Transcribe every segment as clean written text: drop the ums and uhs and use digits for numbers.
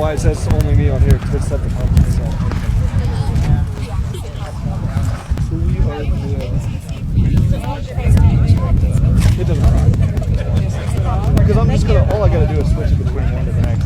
why it says only me on here, because it's set the pump itself. So we are it doesn't matter. Because I'm just gonna, all I gotta do is switch it between one to the next.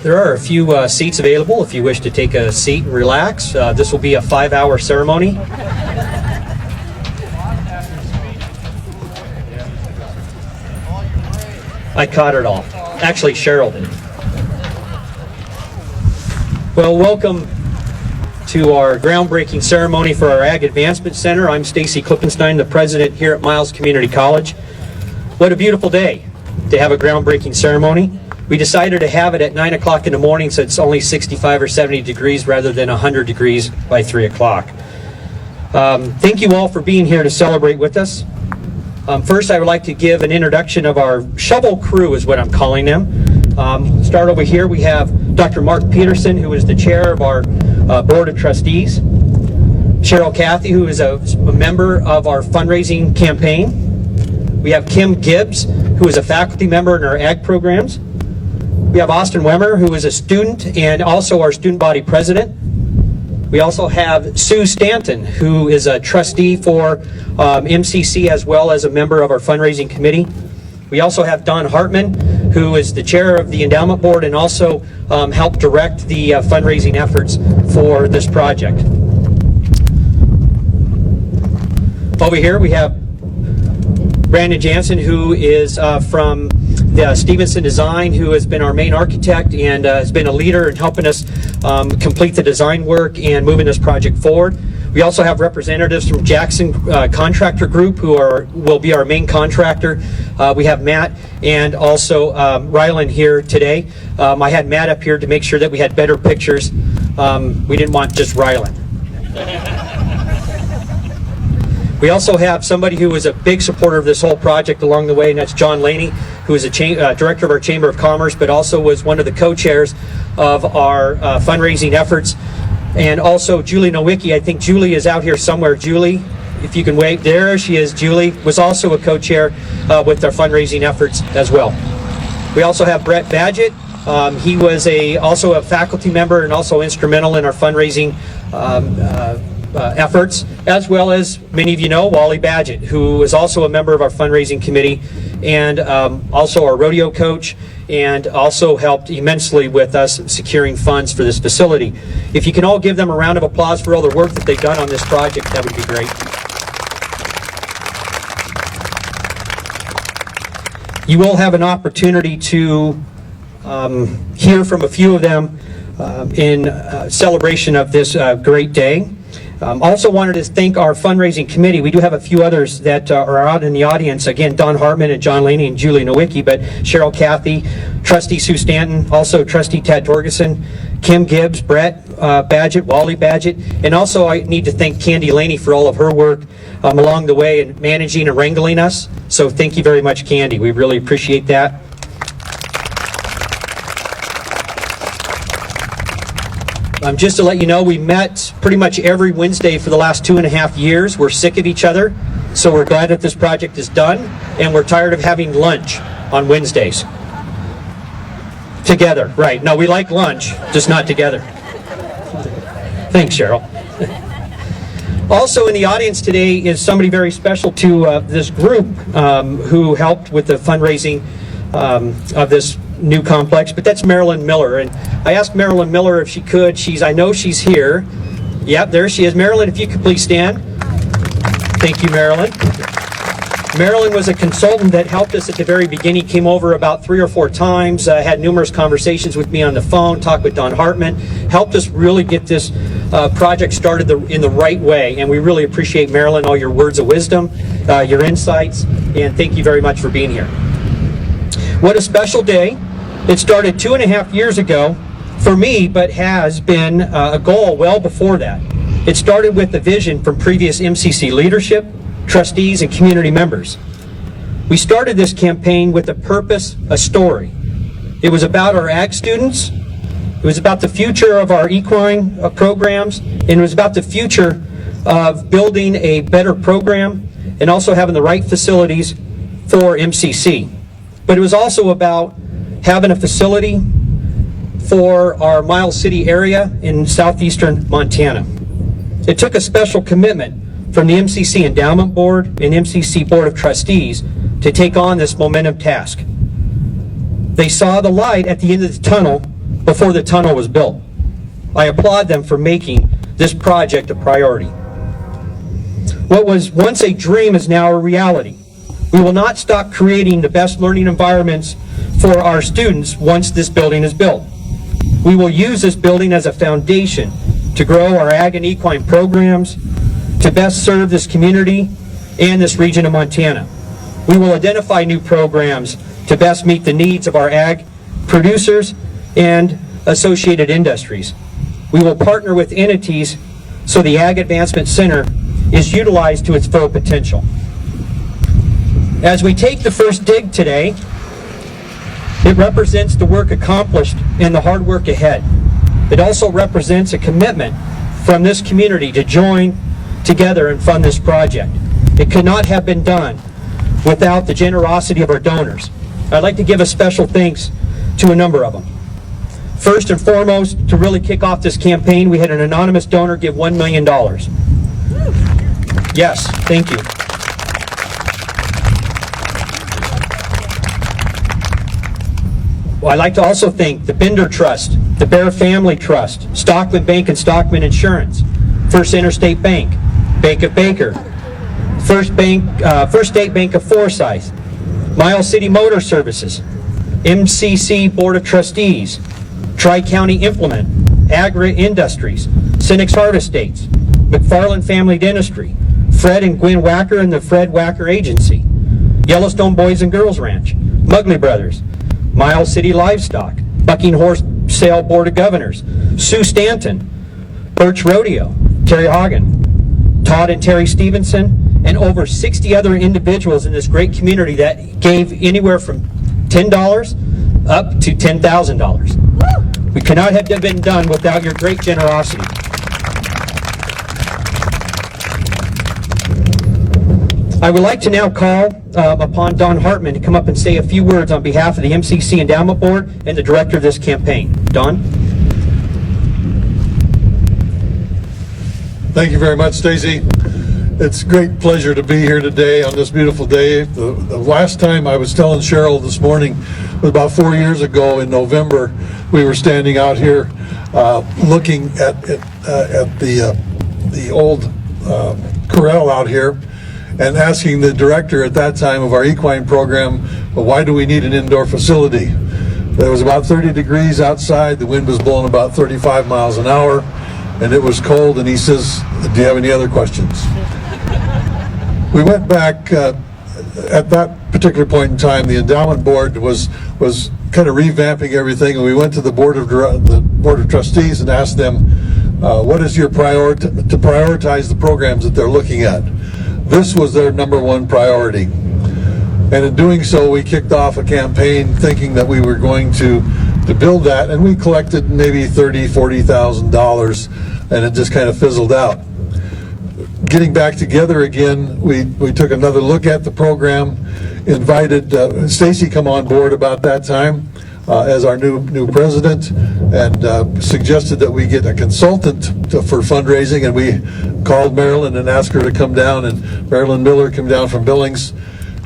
There are a few seats available if you wish to take a seat and relax. This will be a 5-hour ceremony. I caught it all. Actually, Cheryl did. Well, welcome to our groundbreaking ceremony for our Ag Advancement Center. I'm Stacy Klippenstein, the president here at Miles Community College. What a beautiful day to have a groundbreaking ceremony. We decided to have it at 9 o'clock in the morning so it's only 65 or 70 degrees rather than 100 degrees by 3 o'clock. Thank you all for being here to celebrate with us. First, I would like to give an introduction of our shovel crew, is what I'm calling them. Start over here. We have Dr. Mark Peterson, who is the chair of our board of trustees. Cheryl Cathy, who is a member of our fundraising campaign. We have Kim Gibbs, who is a faculty member in our ag programs. We have Austin Wemmer, who is a student and also our student body president. We also have Sue Stanton, who is a trustee for MCC as well as a member of our fundraising committee. We also have Don Hartman, who is the chair of the endowment board and also helped direct the fundraising efforts for this project. Over here we have Brandon Jansen, who is from the Stevenson Design, who has been our main architect and has been a leader in helping us complete the design work and moving this project forward. We also have representatives from Jackson Contractor Group, who will be our main contractor. We have Matt and also Rylan here today. I had Matt up here to make sure that we had better pictures. We didn't want just Rylan. We also have somebody who was a big supporter of this whole project along the way, and that's John Laney, who is a director of our Chamber of Commerce, but also was one of the co-chairs of our fundraising efforts. And also Julie Nowicki. I think Julie is out here somewhere. Julie, if you can wait. There she is. Julie was also a co-chair with our fundraising efforts as well. We also have Brett Badgett. He was also a faculty member and also instrumental in our fundraising efforts, as well as many of you know, Wally Badgett, who is also a member of our fundraising committee and also our rodeo coach and also helped immensely with us securing funds for this facility. If you can all give them a round of applause for all the work that they've done on this project, that would be great. You will have an opportunity to hear from a few of them in celebration of this great day. Also wanted to thank our fundraising committee. We do have a few others that are out in the audience. Again, Don Hartman and John Laney and Julie Nowicki, but Cheryl Cathy, Trustee Sue Stanton, also Trustee Ted Torgerson, Kim Gibbs, Brett Badgett, Wally Badgett, and also I need to thank Candy Laney for all of her work along the way in managing and wrangling us. So thank you very much, Candy. We really appreciate that. Just to let you know, we met pretty much every Wednesday for the last 2.5 years. We're sick of each other, so we're glad that this project is done, and we're tired of having lunch on Wednesdays. Together, right. No, we like lunch, just not together. Thanks, Cheryl. Also in the audience today is somebody very special to this group who helped with the fundraising of this new complex, but that's Marilyn Miller. And I asked Marilyn Miller if she could. I know she's here. Yep, there she is. Marilyn, if you could please stand. Thank you, Marilyn. Marilyn was a consultant that helped us at the very beginning, came over about 3 or 4 times, had numerous conversations with me on the phone, talked with Don Hartman, helped us really get this project started in the right way. And we really appreciate, Marilyn, all your words of wisdom, your insights, and thank you very much for being here. What a special day. It started 2.5 years ago for me, but has been a goal well before that. It started with the vision from previous MCC leadership, trustees, and community members. We started this campaign with a purpose, a story. It was about our ag students, it was about the future of our equine programs, and it was about the future of building a better program and also having the right facilities for MCC. But it was also about having a facility for our Miles City area in southeastern Montana. It took a special commitment from the MCC Endowment Board and MCC Board of Trustees to take on this momentum task. They saw the light at the end of the tunnel before the tunnel was built. I applaud them for making this project a priority. What was once a dream is now a reality. We will not stop creating the best learning environments for our students once this building is built. We will use this building as a foundation to grow our ag and equine programs, to best serve this community and this region of Montana. We will identify new programs to best meet the needs of our ag producers and associated industries. We will partner with entities so the Ag Advancement Center is utilized to its full potential. As we take the first dig today, it represents the work accomplished and the hard work ahead. It also represents a commitment from this community to join together and fund this project. It could not have been done without the generosity of our donors. I'd like to give a special thanks to a number of them. First and foremost, to really kick off this campaign, we had an anonymous donor give $1 million. Yes, thank you. Well, I'd like to also thank the Bender Trust, the Bear Family Trust, Stockman Bank and Stockman Insurance, First Interstate Bank, Bank of Baker, First State Bank of Forsyth, Miles City Motor Services, MCC Board of Trustees, Tri-County Implement, Agri Industries, Cynics Harvest Dates, McFarland Family Dentistry, Fred and Gwen Wacker and the Fred Wacker Agency, Yellowstone Boys and Girls Ranch, Mugley Brothers, Miles City Livestock, Bucking Horse Sale Board of Governors, Sue Stanton, Birch Rodeo, Terry Hagen, Todd and Terry Stevenson, and over 60 other individuals in this great community that gave anywhere from $10 up to $10,000. We could not have been done without your great generosity. I would like to now call upon Don Hartman to come up and say a few words on behalf of the MCC Endowment Board and the director of this campaign. Don? Thank you very much, Stacy. It's a great pleasure to be here today on this beautiful day. The last time, I was telling Cheryl this morning, was about 4 years ago in November. We were standing out here looking at the old corral out here and asking the director at that time of our equine program, well, why do we need an indoor facility? It was about 30 degrees outside, the wind was blowing about 35 miles an hour, and it was cold, and he says, do you have any other questions? We went back, at that particular point in time, the endowment board was kind of revamping everything, and we went to the board of trustees and asked them, what is your priority to prioritize the programs that they're looking at? This was their number one priority. And in doing so, we kicked off a campaign thinking that we were going to build that, and we collected maybe $30,000–$40,000, and it just kind of fizzled out. Getting back together again, we took another look at the program, invited Stacy come on board about that time as our new president, and suggested that we get a consultant for fundraising, and we called Marilyn and asked her to come down, and Marilyn Miller came down from Billings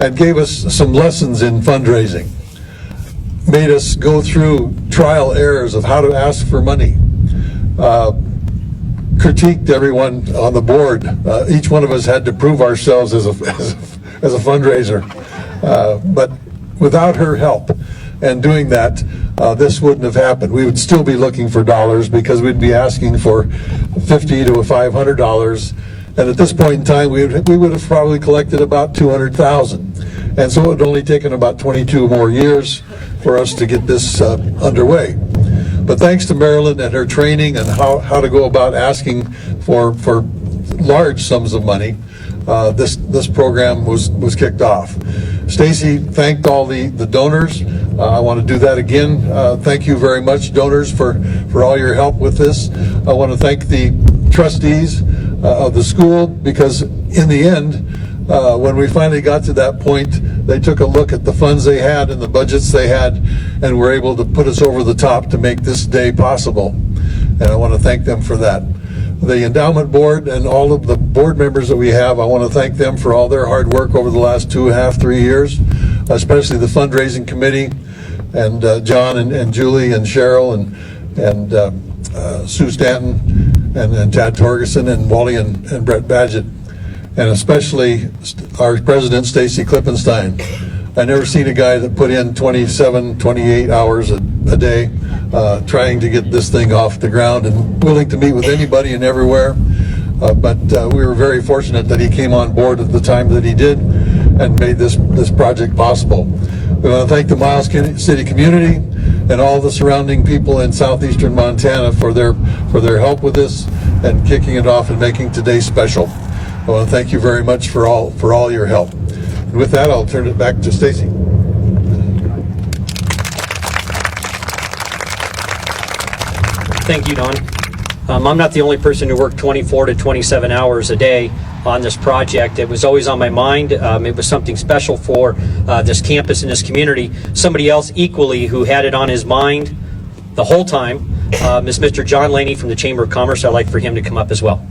and gave us some lessons in fundraising. Made us go through trial errors of how to ask for money. Critiqued everyone on the board. Each one of us had to prove ourselves as a fundraiser. But without her help and doing that, this wouldn't have happened. We would still be looking for dollars because we'd be asking for $50 to $500. And at this point in time, we would have probably collected about $200,000. And so it would only taken about 22 more years for us to get this underway. But thanks to Marilyn and her training and how to go about asking for large sums of money, this program was kicked off. Stacy thanked all the donors. I want to do that again. Thank you very much, donors, for all your help with this. I want to thank the trustees of the school, because in the end, when we finally got to that point, they took a look at the funds they had and the budgets they had, and were able to put us over the top to make this day possible. And I want to thank them for that. The endowment board and all of the board members that we have, I want to thank them for all their hard work over the last 2.5–3 years, especially the fundraising committee, and John and Julie and Cheryl and Sue Stanton and Tad Torgerson and Wally and Brett Badgett, and especially our president, Stacy Klippenstein. I never seen a guy that put in 27–28 hours a day trying to get this thing off the ground, and willing to meet with anybody and everywhere. But we were very fortunate that he came on board at the time that he did and made this project possible. We want to thank the Miles City community and all the surrounding people in southeastern Montana for their help with this and kicking it off and making today special. I want to thank you very much for all your help. And with that, I'll turn it back to Stacy. Thank you, Don. I'm not the only person who worked 24 to 27 hours a day on this project. It was always on my mind. It was something special for this campus and this community. Somebody else equally who had it on his mind the whole time is Mr. John Laney from the Chamber of Commerce. I'd like for him to come up as well.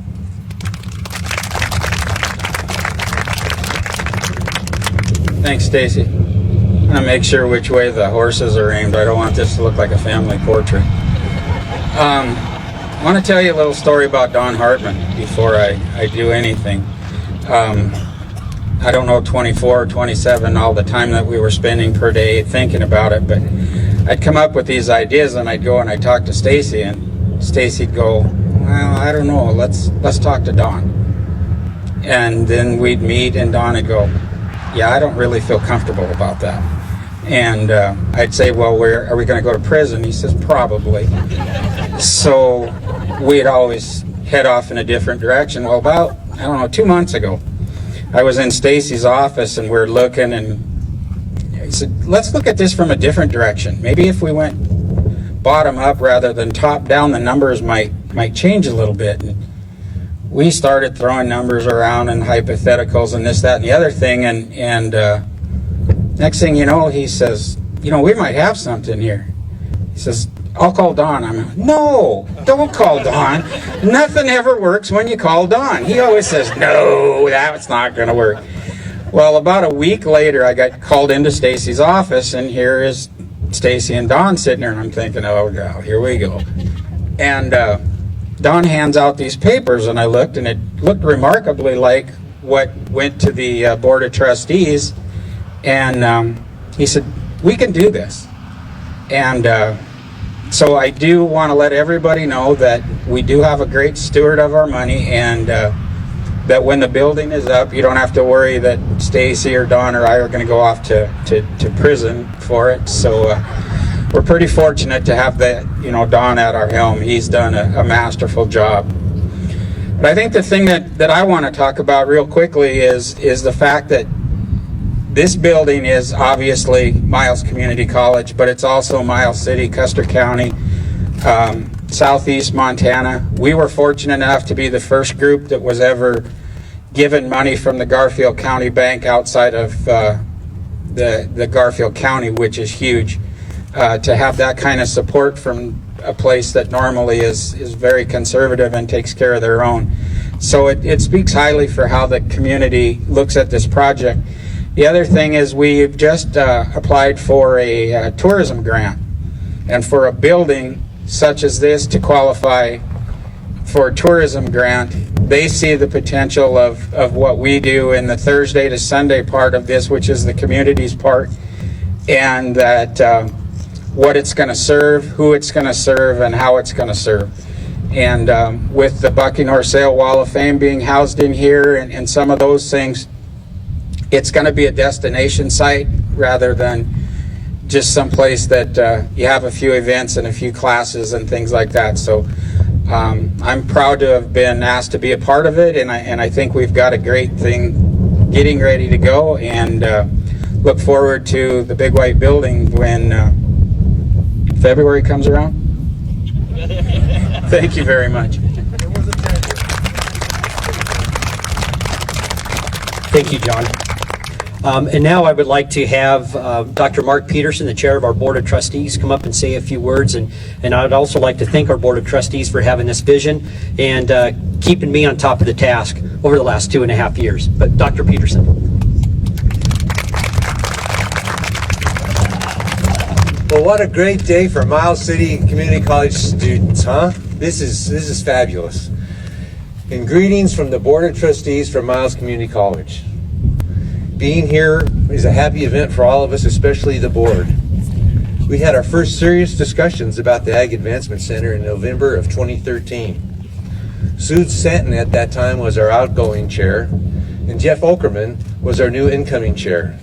Thanks, Stacy. I'm going to make sure which way the horses are aimed. I don't want this to look like a family portrait. I want to tell you a little story about Don Hartman before I do anything. I don't know, 24 or 27, all the time that we were spending per day thinking about it, but I'd come up with these ideas, and I'd go and I'd talk to Stacy, and Stacy'd go, well, I don't know, let's talk to Don. And then we'd meet, and Don would go, yeah, I don't really feel comfortable about that. And I'd say, well, are we going to go to prison? He says, probably. So we'd always head off in a different direction. Well, about, I don't know, 2 months ago, I was in Stacy's office, and we're looking, and he said, let's look at this from a different direction. Maybe if we went bottom up rather than top down, the numbers might change a little bit. And we started throwing numbers around and hypotheticals and this, that, and the other thing, and next thing you know, he says, you know, we might have something here. He says, I'll call Don. No, don't call Don. Nothing ever works when you call Don. He always says, no, that's not going to work. Well, about a week later, I got called into Stacy's office, and here is Stacy and Don sitting there, and I'm thinking, oh, God, here we go. And Don hands out these papers, and I looked, and it looked remarkably like what went to the Board of Trustees, and he said, we can do this. And so I do want to let everybody know that we do have a great steward of our money, and that when the building is up, you don't have to worry that Stacy or Don or I are going to go off to prison for it. So we're pretty fortunate to have that, Don at our helm. He's done a masterful job. But I think the thing that I want to talk about real quickly is the fact that this building is obviously Miles Community College, but it's also Miles City, Custer County, Southeast Montana. We were fortunate enough to be the first group that was ever given money from the Garfield County Bank outside of the Garfield County, which is huge. To have that kind of support from a place that normally is very conservative and takes care of their own. So it speaks highly for how the community looks at this project. The other thing is we've just applied for a tourism grant, and for a building such as this to qualify for a tourism grant, they see the potential of what we do in the Thursday to Sunday part of this, which is the community's part, and that what it's going to serve, who it's going to serve, and how it's going to serve. And with the Bucking Sale Wall of Fame being housed in here and some of those things, it's going to be a destination site rather than just some place that you have a few events and a few classes and things like that. So I'm proud to have been asked to be a part of it, and I think we've got a great thing getting ready to go, and look forward to the big white building when February comes around. Thank you very much. Thank you, John. And now I would like to have Dr. Mark Peterson, the chair of our Board of Trustees, come up and say a few words. And I would also like to thank our Board of Trustees for having this vision and keeping me on top of the task over the last 2.5 years. But Dr. Peterson. Well, what a great day for Miles City Community College students, huh? This is fabulous. And greetings from the Board of Trustees for Miles Community College. Being here is a happy event for all of us, especially the board. We had our first serious discussions about the Ag Advancement Center in November of 2013. Sue Stanton at that time was our outgoing chair, and Jeff Okerman was our new incoming chair.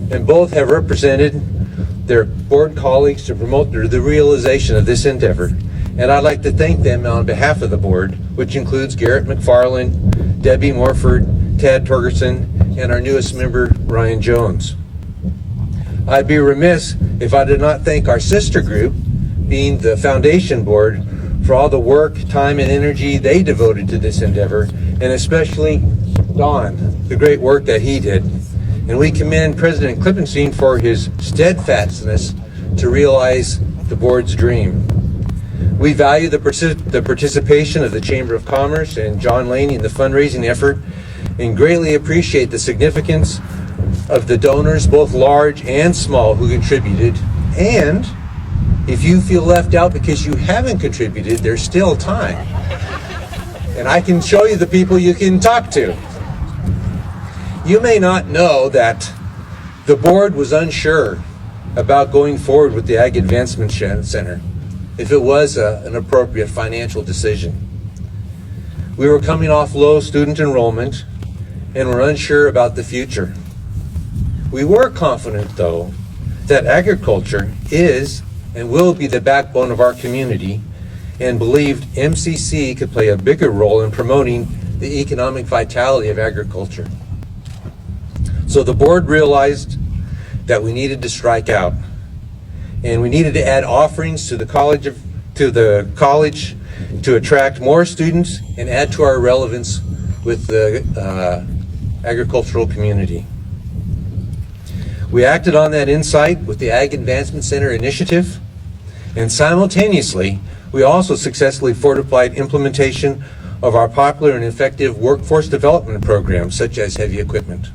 And both have represented their board colleagues to promote the realization of this endeavor. And I'd like to thank them on behalf of the board, which includes Garrett McFarland, Debbie Morford, Tad Torgerson, and our newest member, Ryan Jones. I'd be remiss if I did not thank our sister group, being the Foundation Board, for all the work, time, and energy they devoted to this endeavor, and especially Don, the great work that he did. And we commend President Klippenstein for his steadfastness to realize the board's dream. We value the participation of the Chamber of Commerce and John Laney in the fundraising effort, and greatly appreciate the significance of the donors, both large and small, who contributed. And if you feel left out because you haven't contributed, there's still time. And I can show you the people you can talk to. You may not know that the board was unsure about going forward with the Ag Advancement Center, if it was an appropriate financial decision. We were coming off low student enrollment and were unsure about the future. We were confident, though, that agriculture is and will be the backbone of our community, and believed MCC could play a bigger role in promoting the economic vitality of agriculture. So the board realized that we needed to strike out, and we needed to add offerings to the college to attract more students and add to our relevance with the agricultural community. We acted on that insight with the Ag Advancement Center initiative, And simultaneously, we also successfully fortified implementation of our popular and effective workforce development programs, such as heavy equipment.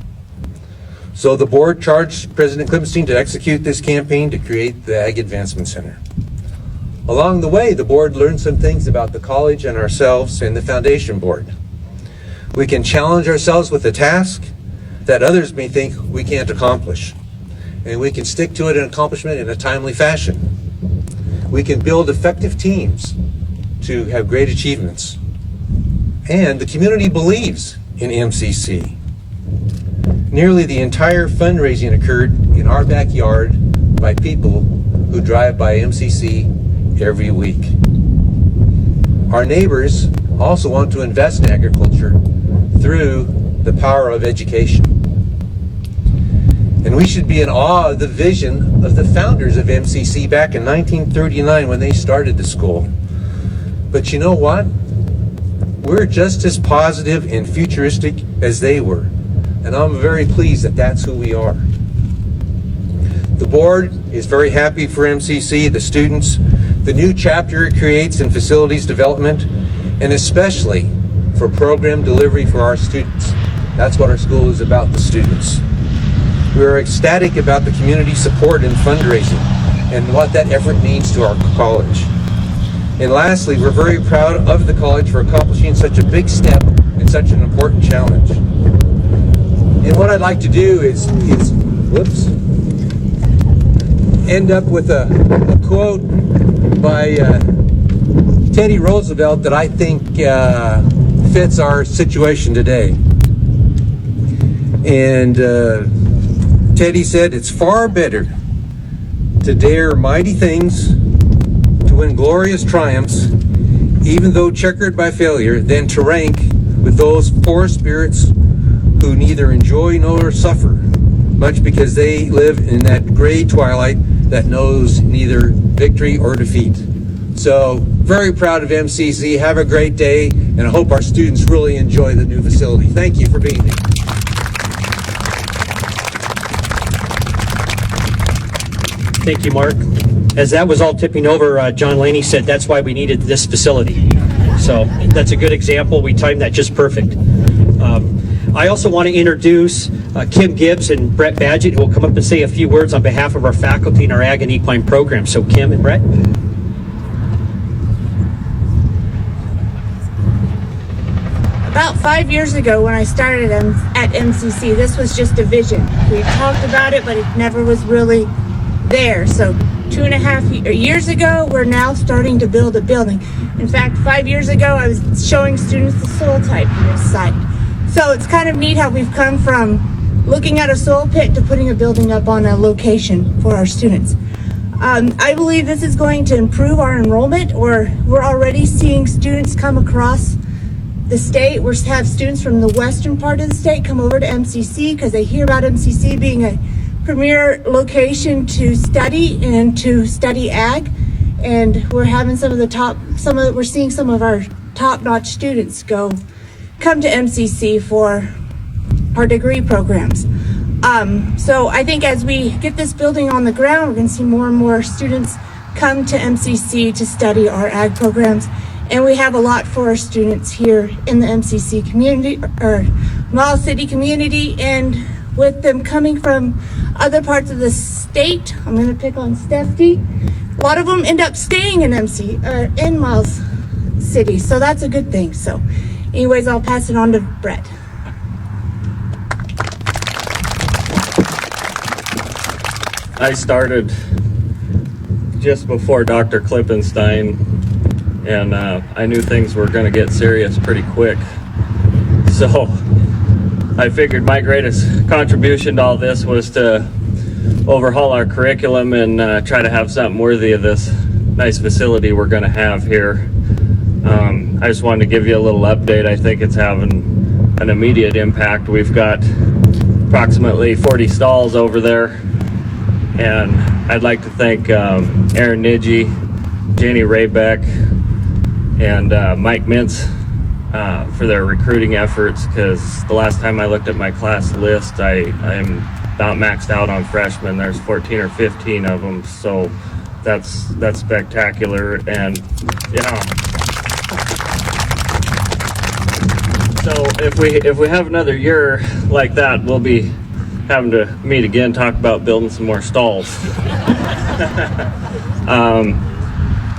So the board charged President Klippenstein to execute this campaign to create the Ag Advancement Center. Along the way, the board learned some things about the college and ourselves and the foundation board. We can challenge ourselves with a task that others may think we can't accomplish, and we can stick to it in accomplishment in a timely fashion. We can build effective teams to have great achievements. And the community believes in MCC. Nearly the entire fundraising occurred in our backyard by people who drive by MCC every week. Our neighbors also want to invest in agriculture through the power of education. And we should be in awe of the vision of the founders of MCC back in 1939 when they started the school. But you know what? We're just as positive and futuristic as they were. And I'm very pleased that that's who we are. The board is very happy for MCC, the students, the new chapter it creates in facilities development, and especially for program delivery for our students. That's what our school is about, the students. We are ecstatic about the community support and fundraising and what that effort means to our college. And lastly, we're very proud of the college for accomplishing such a big step and such an important challenge. And what I'd like to do is end up with a quote by Teddy Roosevelt that I think fits our situation today. And Teddy said, "It's far better to dare mighty things, to win glorious triumphs, even though checkered by failure, than to rank with those poor spirits who neither enjoy nor suffer, much because they live in that gray twilight that knows neither victory or defeat." So, very proud of MCC. Have a great day, and I hope our students really enjoy the new facility. Thank you for being here. Thank you, Mark. As that was all tipping over, John Laney said that's why we needed this facility. So that's a good example. We timed that just perfect. I also want to introduce Kim Gibbs and Brett Badgett, who will come up and say a few words on behalf of our faculty in our Ag and Equine program. So Kim and Brett. About 5 years ago when I started at MCC, this was just a vision. We talked about it, but it never was really there. So 2.5 years ago, we're now starting to build a building. In fact, 5 years ago, I was showing students the soil type in this site. So it's kind of neat how we've come from looking at a soil pit to putting a building up on a location for our students. I believe this is going to improve our enrollment, or we're already seeing students come across the state. We have students from the western part of the state come over to MCC because they hear about MCC being a premier location to study and to study ag. And we're having we're seeing some of our top-notch students come to MCC for our degree programs. So I think as we get this building on the ground, we're going to see more and more students come to MCC to study our ag programs. And we have a lot for our students here in the MCC community, or Miles City community, and with them coming from other parts of the state, I'm going to pick on Stephanie. A lot of them end up staying in in Miles City, so that's a good thing. So anyways, I'll pass it on to Brett. I started just before Dr. Klippenstein, and I knew things were going to get serious pretty quick. So I figured my greatest contribution to all this was to overhaul our curriculum and try to have something worthy of this nice facility we're going to have here. I just wanted to give you a little update. I think it's having an immediate impact. We've got approximately 40 stalls over there, and I'd like to thank Aaron Nidji, Janie Raybeck, and Mike Mintz for their recruiting efforts, because the last time I looked at my class list, I'm about maxed out on freshmen. There's 14 or 15 of them, so that's spectacular. And so if we have another year like that, we'll be having to meet again, talk about building some more stalls.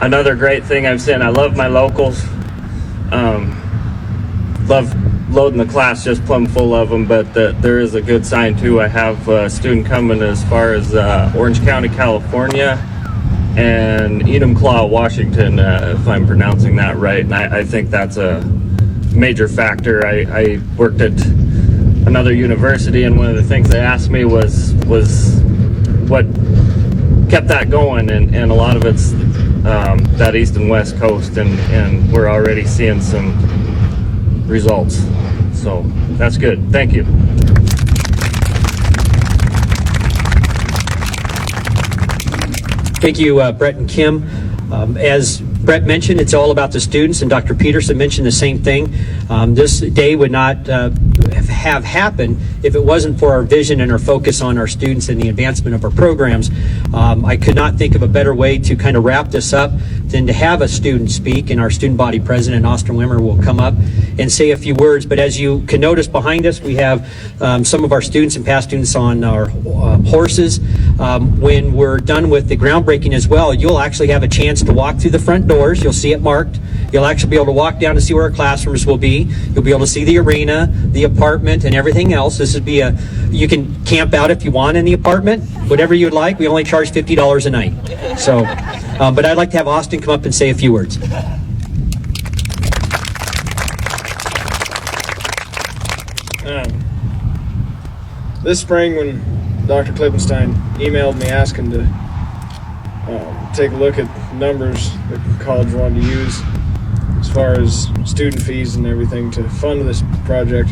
Another great thing I've seen, I love my locals. Love loading the class just plumb full of them, but there is a good sign too. I have a student coming as far as Orange County, California, and Enumclaw, Washington, if I'm pronouncing that right. And I think that's a major factor. I worked at another university, and one of the things they asked me was what kept that going, and a lot of it's that east and west coast, and we're already seeing some results. So that's good. Thank you. Thank you, Brett and Kim. As Brett mentioned, it's all about the students, and Dr. Peterson mentioned the same thing. This day would not have happened if it wasn't for our vision and our focus on our students and the advancement of our programs. I could not think of a better way to kind of wrap this up than to have a student speak, and our student body president, Austin Wimmer, will come up and say a few words. But as you can notice behind us, we have some of our students and past students on our horses. When we're done with the groundbreaking as well, you'll actually have a chance to walk through the front doors. You'll see it marked. You'll actually be able to walk down to see where our classrooms will be. You'll be able to see the arena, the apartment, and everything else. This would be you can camp out if you want in the apartment, whatever you would like. We only charge $50 a night. So, but I'd like to have Austin come up and say a few words. This spring, when Dr. Klippenstein emailed me asking to take a look at numbers the college wanted to use as far as student fees and everything to fund this project,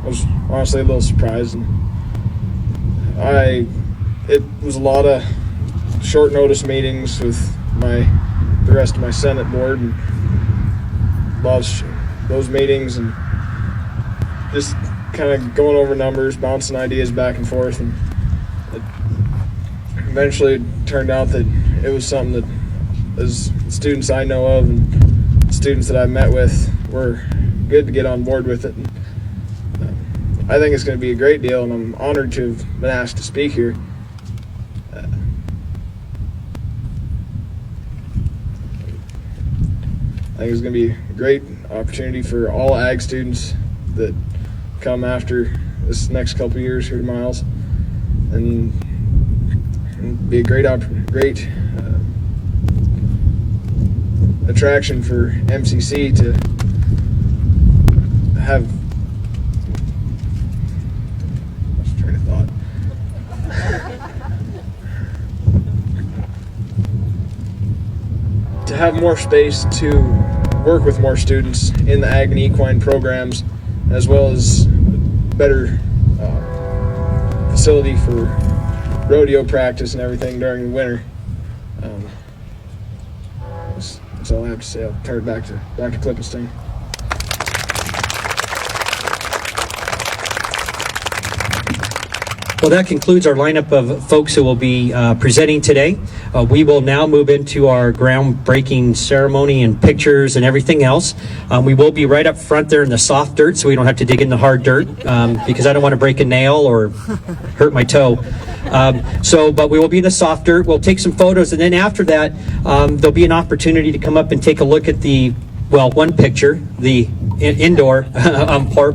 I was honestly a little surprised. And it was a lot of short notice meetings with the rest of my Senate board, and a lot of those meetings, and just kind of going over numbers, bouncing ideas back and forth, and it eventually turned out that it was something that, as students I know of and students that I've met with, were good to get on board with it. And I think it's going to be a great deal, and I'm honored to have been asked to speak here. I think it's going to be a great opportunity for all ag students that come after this next couple of years here to Miles, and be a great attraction for MCC to have. Lost train of thought. To have more space to work with more students in the ag and equine programs, as well as better facility for rodeo practice and everything during the winter. That's all I have to say. I'll turn it back to Dr. Klippenstein. Well, that concludes our lineup of folks who will be presenting today. We will now move into our groundbreaking ceremony and pictures and everything else. We will be right up front there in the soft dirt, so we don't have to dig in the hard dirt, because I don't want to break a nail or hurt my toe. But we will be in the soft dirt. We'll take some photos, and then after that, there'll be an opportunity to come up and take a look at one picture, the indoor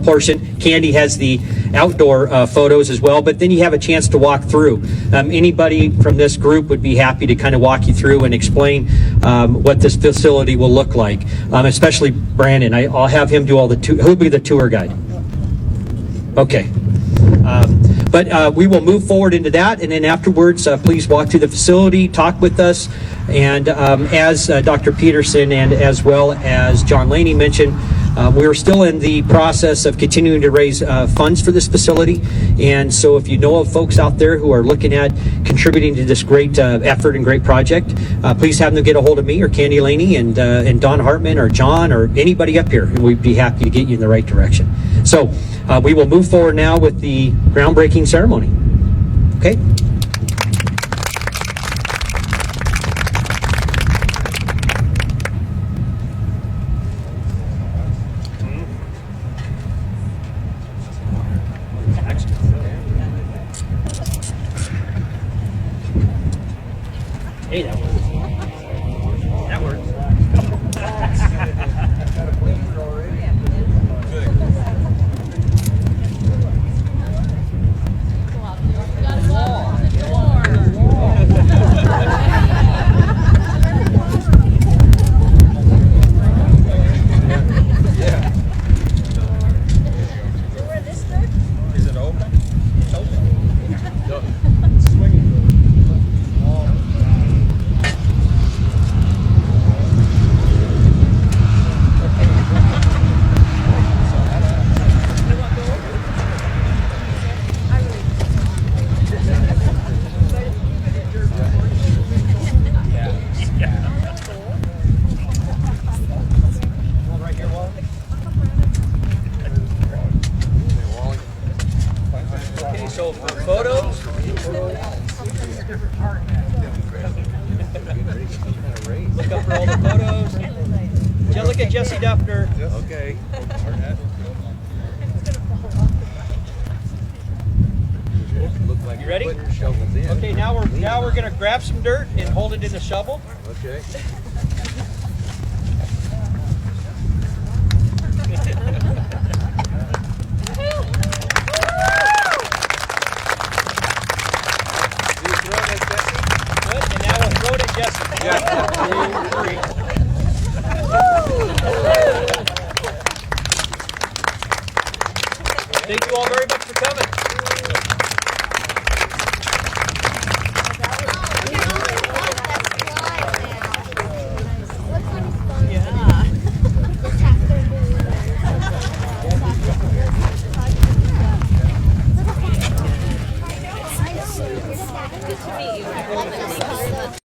portion. Candy has the outdoor photos as well, but then you have a chance to walk through. Anybody from this group would be happy to kind of walk you through and explain what this facility will look like, especially Brandon. I'll have him do all who'll be the tour guide? Okay. But we will move forward into that, and then afterwards, please walk through the facility, talk with us, and as Dr. Peterson and as well as John Laney mentioned, we're still in the process of continuing to raise funds for this facility, and so if you know of folks out there who are looking at contributing to this great effort and great project, please have them get a hold of me or Candy Laney and Don Hartman or John or anybody up here, and we'd be happy to get you in the right direction. So we will move forward now with the groundbreaking ceremony. Okay. Jesse Duffner. Okay. You ready? Okay, now we're gonna grab some dirt and hold it in the shovel. Okay. Good, and now we'll throw it at Jesse. Thank you all very much for coming.